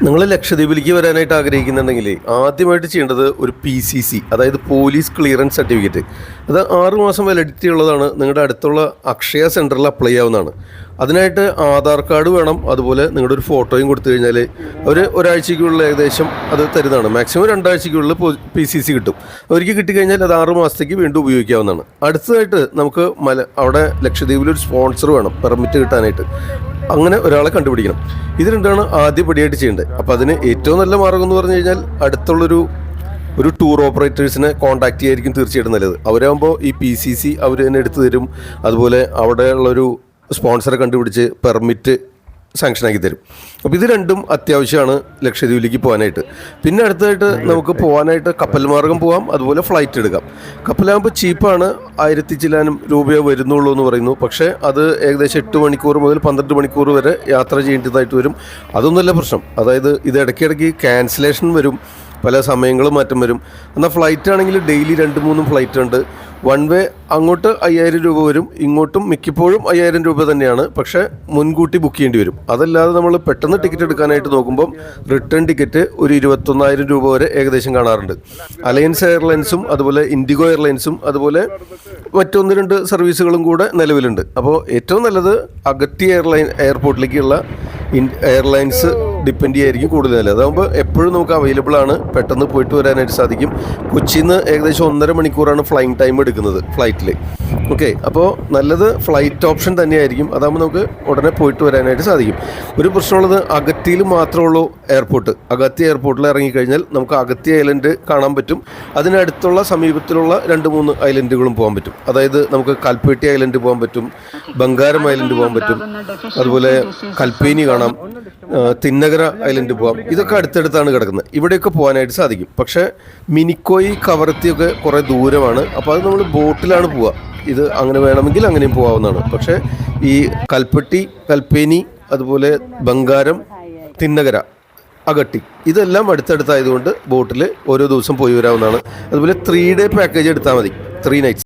നിങ്ങൾ ലക്ഷദ്വീപിലേക്ക് വരാനായിട്ട് ആഗ്രഹിക്കുന്നുണ്ടെങ്കിൽ ആദ്യമായിട്ട് ചെയ്യേണ്ടത് ഒരു PCC, അതായത് പോലീസ് ക്ലിയറൻസ് സർട്ടിഫിക്കറ്റ്. അത് 6 മാസം വാലിഡിറ്റി ഉള്ളതാണ്. നിങ്ങളുടെ അടുത്തുള്ള അക്ഷയ സെൻറ്ററിൽ അപ്ലൈ ചെയ്യാവുന്നതാണ്. അതിനായിട്ട് ആധാർ കാർഡ് വേണം. അതുപോലെ നിങ്ങളുടെ ഒരു ഫോട്ടോയും കൊടുത്തു കഴിഞ്ഞാൽ അവർ ഒരാഴ്ചയ്ക്കുള്ളിൽ ഏകദേശം അത് തരുന്നതാണ്. മാക്സിമം 2 ആഴ്ചയ്ക്കുള്ളിൽ PCC കിട്ടും. അവർക്ക് കിട്ടിക്കഴിഞ്ഞാൽ അത് 6 മാസത്തേക്ക് വീണ്ടും ഉപയോഗിക്കാവുന്നതാണ്. അടുത്തതായിട്ട് നമുക്ക് അവിടെ ലക്ഷദ്വീപിലൊരു സ്പോൺസർ വേണം പെർമിറ്റ് കിട്ടാനായിട്ട്. അങ്ങനെ ഒരാളെ കണ്ടുപിടിക്കണം. ഇത് രണ്ടാണ് ആദ്യപടിയായിട്ട് ചെയ്യേണ്ടത്. അപ്പോൾ അതിന് ഏറ്റവും നല്ല മാർഗ്ഗം എന്ന് പറഞ്ഞു കഴിഞ്ഞാൽ അടുത്തുള്ളൊരു ടൂർ ഓപ്പറേറ്റേഴ്സിനെ കോൺടാക്ട് ചെയ്യായിരിക്കും തീർച്ചയായിട്ടും നല്ലത്. അവരാകുമ്പോൾ ഈ PCC അവർ തന്നെ എടുത്തു തരും. അതുപോലെ അവിടെയുള്ളൊരു സ്പോൺസറെ കണ്ടുപിടിച്ച് പെർമിറ്റ് സാങ്ഷനാക്കി തരും. അപ്പോൾ ഇത് രണ്ടും അത്യാവശ്യമാണ് ലക്ഷദ്വീപിലേക്ക് പോകാനായിട്ട്. പിന്നെ അടുത്തതായിട്ട് നമുക്ക് പോകാനായിട്ട് കപ്പൽ മാർഗം പോകാം, അതുപോലെ ഫ്ലൈറ്റ് എടുക്കാം. കപ്പലാകുമ്പോൾ ചീപ്പാണ്, 1000 ചില്ലാനും രൂപയോ വരുന്നുള്ളൂ എന്ന് പറയുന്നു. പക്ഷേ അത് ഏകദേശം 8 മണിക്കൂർ മുതൽ 12 മണിക്കൂർ വരെ യാത്ര ചെയ്യേണ്ടതായിട്ട് വരും. അതൊന്നുമല്ല പ്രശ്നം. അതായത് ഇത് ഇടയ്ക്കിടയ്ക്ക് ക്യാൻസലേഷൻ വരും, പല സമയങ്ങളും മാറ്റം വരും. എന്നാൽ ഫ്ലൈറ്റ് ആണെങ്കിൽ ഡെയിലി 2-3 ഫ്ലൈറ്റ് ഉണ്ട്. വൺ വേ അങ്ങോട്ട് 5000 രൂപ വരും, ഇങ്ങോട്ടും മിക്കപ്പോഴും 5000 രൂപ തന്നെയാണ്. പക്ഷേ മുൻകൂട്ടി ബുക്ക് ചെയ്യേണ്ടി വരും. അതല്ലാതെ നമ്മൾ പെട്ടെന്ന് ടിക്കറ്റ് എടുക്കാനായിട്ട് നോക്കുമ്പം റിട്ടേൺ ടിക്കറ്റ് ഒരു 21,000 രൂപ വരെ ഏകദേശം കാണാറുണ്ട്. അലയൻസ് എയർലൈൻസും അതുപോലെ ഇൻഡിഗോ എയർലൈൻസും അതുപോലെ മറ്റൊന്ന് 2 സർവീസുകളും കൂടെ നിലവിലുണ്ട്. അപ്പോൾ ഏറ്റവും നല്ലത് അഗത്തി എയർപോർട്ടിലേക്കുള്ള എയർലൈൻസ് ഡിപ്പെൻഡ് ചെയ്യായിരിക്കും കൂടുതൽ നല്ലത്. അതാകുമ്പോൾ എപ്പോഴും നമുക്ക് അവൈലബിൾ ആണ്, പെട്ടെന്ന് പോയിട്ട് വരാനായിട്ട് സാധിക്കും. കൊച്ചിയിൽ നിന്ന് ഏകദേശം 1.5 മണിക്കൂറാണ് ഫ്ലൈയിങ് ടൈം എടുക്കുന്നത് ഫ്ലൈറ്റിൽ. ഓക്കെ, അപ്പോൾ നല്ലത് ഫ്ലൈറ്റ് ഓപ്ഷൻ തന്നെയായിരിക്കും. അതാകുമ്പോൾ നമുക്ക് ഉടനെ പോയിട്ട് വരാനായിട്ട് സാധിക്കും. ഒരു പ്രശ്നമുള്ളത് അഗത്തിയിൽ മാത്രമേ ഉള്ളൂ എയർപോർട്ട്. അഗത്തി എയർപോർട്ടിൽ ഇറങ്ങിക്കഴിഞ്ഞാൽ നമുക്ക് അഗത്തി ഐലൻഡ് കാണാൻ പറ്റും. അതിനടുത്തുള്ള സമീപത്തിലുള്ള 2-3 ഐലൻഡുകളും പോകാൻ പറ്റും. അതായത് നമുക്ക് കൽപ്പേട്ടി ഐലൻഡ് പോകാൻ പറ്റും, ബംഗാരം ഐലൻഡ് പോകാൻ പറ്റും, അതുപോലെ കൽപ്പേനി കാണാം, തിന്നകര ഐലൻഡ് പോകാം. ഇതൊക്കെ അടുത്തടുത്താണ് കിടക്കുന്നത്. ഇവിടെയൊക്കെ പോകാനായിട്ട് സാധിക്കും. പക്ഷേ മിനിക്കോയി, കവറത്തിയൊക്കെ കുറേ ദൂരമാണ്. അപ്പോൾ അത് നമ്മൾ ബോട്ടിലാണ് പോവുക. ഇത് അങ്ങനെ വേണമെങ്കിൽ അങ്ങനെയും പോകാവുന്നതാണ്. പക്ഷേ ഈ കൽപ്പട്ടി, കൽപ്പേനി, അതുപോലെ ബംഗാരം, തിന്നകര, അഗട്ടി ഇതെല്ലാം അടുത്തടുത്തായതുകൊണ്ട് ബോട്ടിൽ ഓരോ ദിവസം പോയി വരാവുന്നതാണ്. അതുപോലെ 3 ഡേ പാക്കേജ് എടുത്താൽ മതി, 3 നൈറ്റ്സ്.